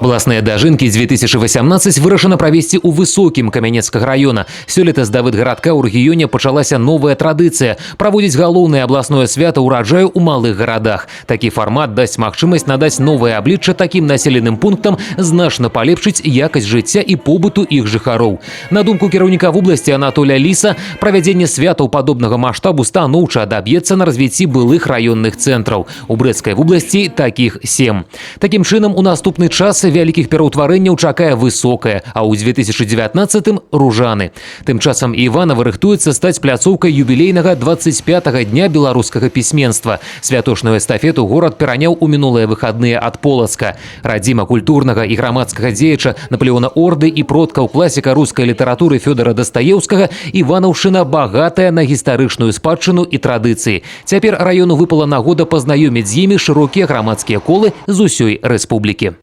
Власныя дажынкі 2018 вырашана правесці ў высокім Камянецкага района. Сёлета з Давыдгарадка ў рэгіёне пачалася новая традыцыя – праводзіць галоўнае абласное свята ўраджаю ў малых гарадах. Такі фармат дасць магчымасць надаць новае аблічча такім населеным пунктам, значна палепшыць якасць жыцця і побыту іх жыхароў. На думку кіраўніка вобласці Анатолія Ліса, правядзенне святаў падобнага маштабу станоўча адаб'ецца на развіцці былых раённых цэнтраў. У Брэсцкай вобласці такіх 7. Такім чынам, у наступны час вялікіх пераўтварэнняў чакае высокая, а ў 2019-м – Ружаны. Тым часам Іванова рыхтуецца стаць пляцоўкай юбілейнага 25-га дня беларускага пісьменства. Святочную эстафету горад пераняў у мінулыя выхадныя ад Полацка. Радзіма культурнага і грамадскага дзеяча Наполеона Орды і продкаў класіка рускай літаратуры Фёдора Дастаеўскага, Іванаўшчына багатая на гістарычную спадчыну і традыцыі. Цяпер раёну выпала нагода пазнаёміць з імі шырокія грамадскія колы з усёй рэспублікі.